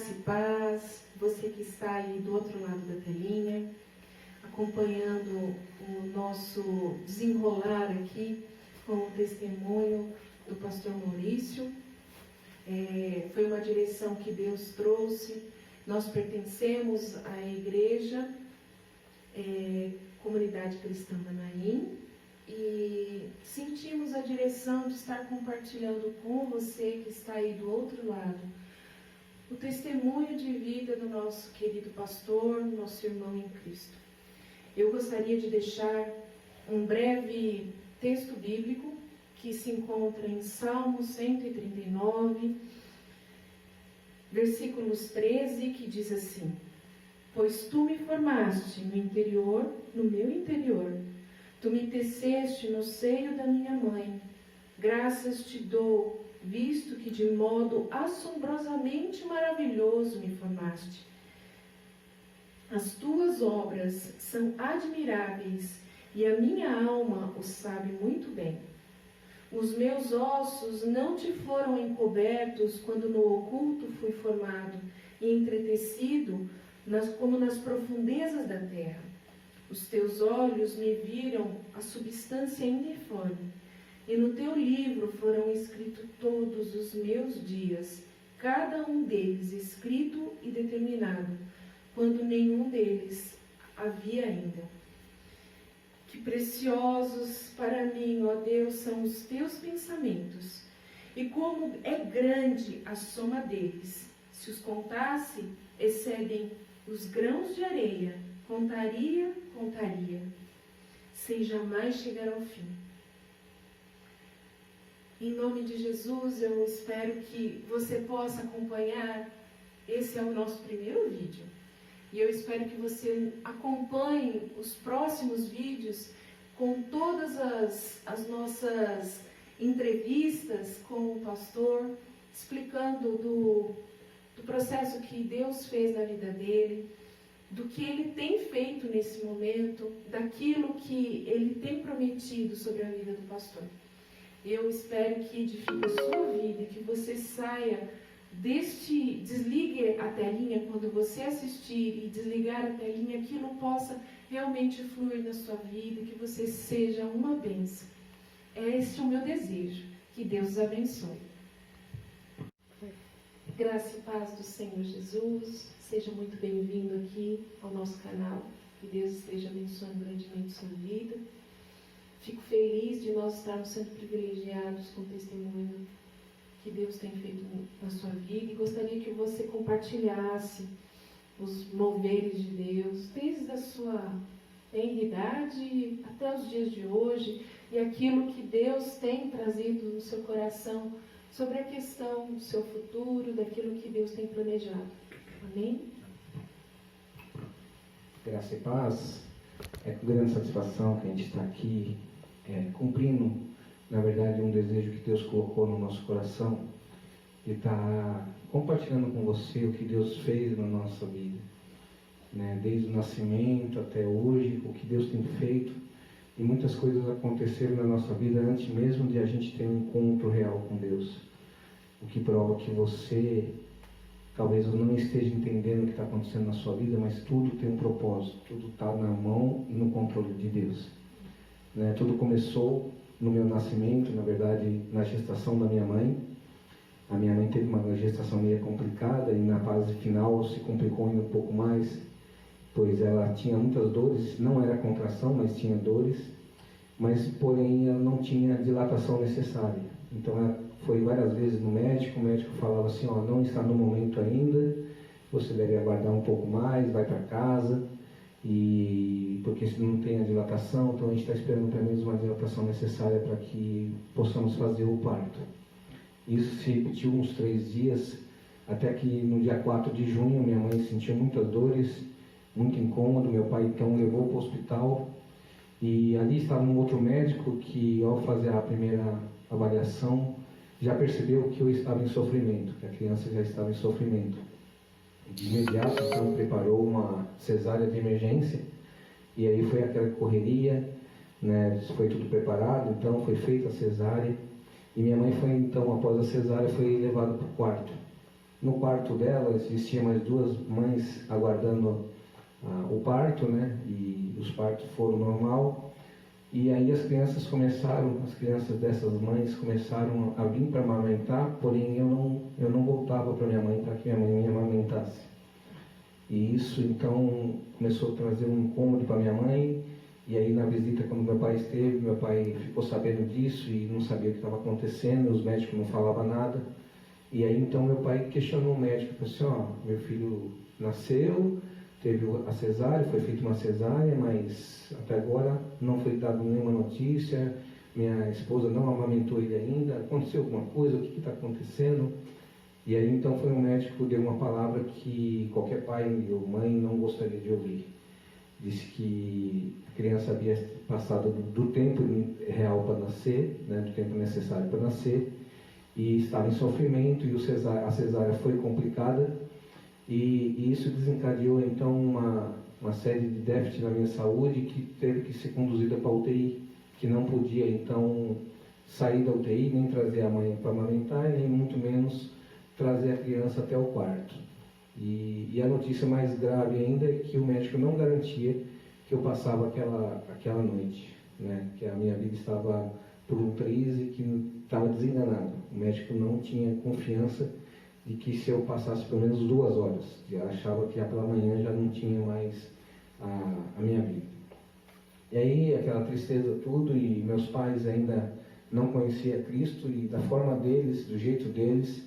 Graça e paz, você que está aí do outro lado da telinha, acompanhando o nosso desenrolar aqui com o testemunho do pastor Maurício. Foi uma direção que Deus trouxe. Nós pertencemos à igreja, Comunidade Cristã Manaim, e sentimos a direção de estar compartilhando com você que está aí do outro lado o testemunho de vida do nosso querido pastor, nosso irmão em Cristo. Eu gostaria de deixar um breve texto bíblico que se encontra em Salmo 139, versículos 13, que diz assim: Pois tu me formaste no meu interior, tu me teceste no seio da minha mãe. Graças te dou, visto que de modo assombrosamente maravilhoso me formaste. As tuas obras são admiráveis, e a minha alma o sabe muito bem. Os meus ossos não te foram encobertos quando no oculto fui formado e entretecido como nas profundezas da terra. Os teus olhos me viram a substância informe, e no teu livro foram escritos todos os meus dias, cada um deles escrito e determinado, quando nenhum deles havia ainda. Que preciosos para mim, ó Deus, são os teus pensamentos, e como é grande a soma deles. Se os contasse, excedem os grãos de areia. Contaria, sem jamais chegar ao fim. Em nome de Jesus, eu espero que você possa acompanhar. Esse é o nosso primeiro vídeo. E eu espero que você acompanhe os próximos vídeos com todas as nossas entrevistas com o pastor, explicando do processo que Deus fez na vida dele, do que ele tem feito nesse momento, daquilo que ele tem prometido sobre a vida do pastor. Eu espero que edifique a sua vida e que você saia desligue a telinha quando você assistir e desligar a telinha, aquilo possa realmente fluir na sua vida, que você seja uma bênção. Esse é o meu desejo. Que Deus os abençoe. Graça e paz do Senhor Jesus. Seja muito bem-vindo aqui ao nosso canal. Que Deus esteja abençoando grandemente sua vida. Fico feliz de nós estarmos sendo privilegiados com o testemunho que Deus tem feito na sua vida, e gostaria que você compartilhasse os moveres de Deus, desde a sua tenridade até os dias de hoje, e aquilo que Deus tem trazido no seu coração sobre a questão do seu futuro, daquilo que Deus tem planejado. Amém? Graça e paz. É com grande satisfação que a gente está aqui cumprindo, na verdade, um desejo que Deus colocou no nosso coração, e está compartilhando com você o que Deus fez na nossa vida, né? Desde o nascimento até hoje, o que Deus tem feito, e muitas coisas aconteceram na nossa vida antes mesmo de a gente ter um encontro real com Deus, o que prova que você talvez não esteja entendendo o que está acontecendo na sua vida, mas tudo tem um propósito, tudo está na mão e no controle de Deus, né? Tudo começou no meu nascimento, na verdade, na gestação da minha mãe. A minha mãe teve uma gestação meio complicada, e na fase final se complicou ainda um pouco mais, pois ela tinha muitas dores, não era contração, mas tinha dores, mas porém ela não tinha a dilatação necessária. Então ela foi várias vezes no médico, o médico falava assim: ó, não está no momento ainda, você deve aguardar um pouco mais, vai para casa, e porque se não tem a dilatação, então a gente está esperando pelo menos uma dilatação necessária para que possamos fazer o parto. Isso se repetiu uns 3 dias, até que no dia 4 de junho minha mãe sentiu muitas dores, muito incômodo. Meu pai então levou para o hospital, e ali estava um outro médico que, ao fazer a primeira avaliação, já percebeu que eu estava em sofrimento, que a criança já estava em sofrimento. De imediato, então, preparou uma cesárea de emergência, e aí foi aquela correria, né? Foi tudo preparado, então foi feita a cesárea, e minha mãe foi, então, após a cesárea, foi levada para o quarto. No quarto dela existiam mais duas mães aguardando o parto, né? E os partos foram normal. E aí as crianças dessas mães começaram a vir para amamentar, porém eu não voltava para minha mãe para que minha mãe me amamentasse. E isso então começou a trazer um incômodo para minha mãe. E aí na visita, quando meu pai esteve, meu pai ficou sabendo disso e não sabia o que estava acontecendo, os médicos não falavam nada. E aí então meu pai questionou o médico, falou assim, ó, meu filho nasceu, teve a cesárea, foi feita uma cesárea, mas até agora não foi dada nenhuma notícia, minha esposa não amamentou ele ainda, aconteceu alguma coisa, o que está acontecendo? E aí então foi um médico que deu uma palavra que qualquer pai ou mãe não gostaria de ouvir. Disse que a criança havia passado do tempo real para nascer, né, do tempo necessário para nascer, e estava em sofrimento, e a cesárea foi complicada, e isso desencadeou então uma série de déficits na minha saúde que teve que ser conduzida para a UTI, que não podia então sair da UTI, nem trazer a mãe para amamentar, nem muito menos trazer a criança até o quarto. E a notícia mais grave ainda é que o médico não garantia que eu passava aquela noite, né? Que a minha vida estava por um triz e que estava desenganado. O médico não tinha confiança de que se eu passasse pelo menos 2 horas, eu achava que pela manhã já não tinha mais a minha vida. E aí aquela tristeza tudo, e meus pais ainda não conheciam Cristo, e da forma deles, do jeito deles,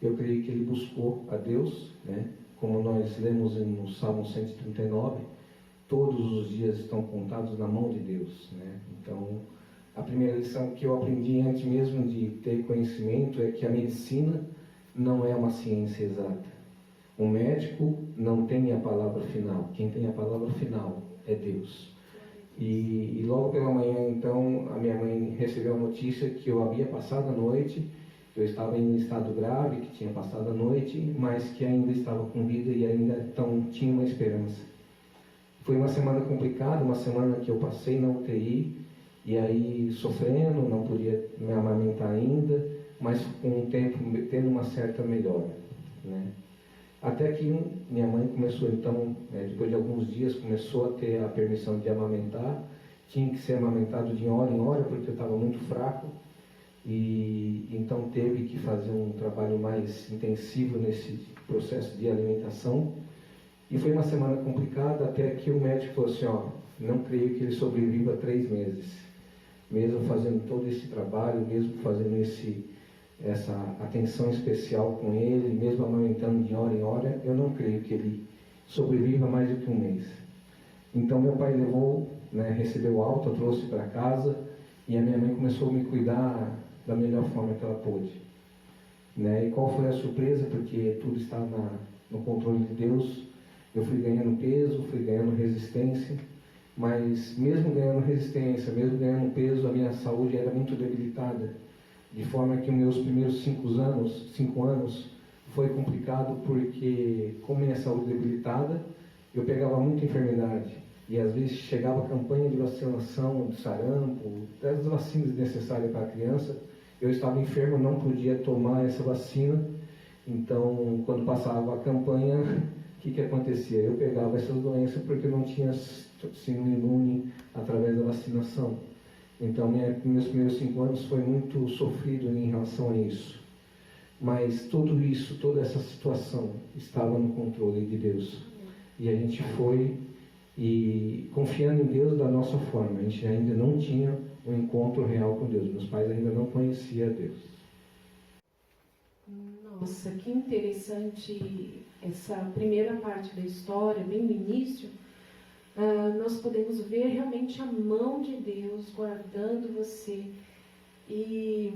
eu creio que ele buscou a Deus, né? Como nós lemos no Salmo 139, todos os dias estão contados na mão de Deus, né? Então, a primeira lição que eu aprendi antes mesmo de ter conhecimento é que a medicina não é uma ciência exata. O médico não tem a palavra final. Quem tem a palavra final é Deus. E logo pela manhã, então, a minha mãe recebeu a notícia que eu havia passado a noite, que eu estava em estado grave, que tinha passado a noite, mas que ainda estava com vida e ainda então tinha uma esperança. Foi uma semana complicada, uma semana que eu passei na UTI, e aí sofrendo, não podia me amamentar ainda, mas com o tempo tendo uma certa melhora, né? Até que minha mãe começou então, depois de alguns dias, começou a ter a permissão de amamentar. Tinha que ser amamentado de hora em hora, porque eu estava muito fraco, e então teve que fazer um trabalho mais intensivo nesse processo de alimentação. E foi uma semana complicada, até que o médico falou assim, ó, não creio que ele sobreviva 3 meses. Mesmo fazendo todo esse trabalho, mesmo fazendo essa atenção especial com ele, mesmo amamentando de hora em hora, eu não creio que ele sobreviva mais do que 1 mês. Então meu pai levou, né, recebeu alta, trouxe para casa, e a minha mãe começou a me cuidar da melhor forma que ela pôde, né? E qual foi a surpresa? Porque tudo estava no controle de Deus. Eu fui ganhando peso, fui ganhando resistência, mas mesmo ganhando resistência, mesmo ganhando peso, a minha saúde era muito debilitada, de forma que os meus primeiros 5 anos foi complicado, porque com minha saúde debilitada, eu pegava muita enfermidade, e às vezes chegava a campanha de vacinação, de sarampo, das vacinas necessárias para a criança, eu estava enfermo, não podia tomar essa vacina. Então quando passava a campanha, o que acontecia? Eu pegava essas doenças porque eu não tinha sido imune através da vacinação. Então, meus primeiros 5 anos foi muito sofrido em relação a isso. Mas tudo isso, toda essa situação estava no controle de Deus. E a gente foi e confiando em Deus da nossa forma. A gente ainda não tinha um encontro real com Deus. Meus pais ainda não conheciam Deus. Nossa, que interessante essa primeira parte da história, bem no início. Nós podemos ver realmente a mão de Deus guardando você e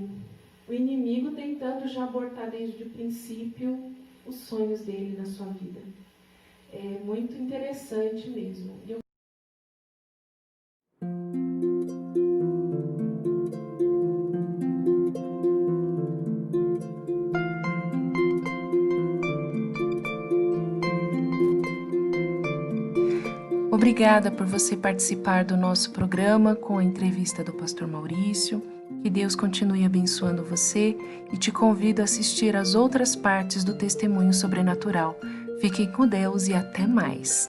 o inimigo tentando já abortar desde o princípio os sonhos dele na sua vida. É muito interessante mesmo. Obrigada por você participar do nosso programa com a entrevista do Pastor Maurício. Que Deus continue abençoando você e te convido a assistir às outras partes do Testemunho Sobrenatural. Fiquem com Deus e até mais.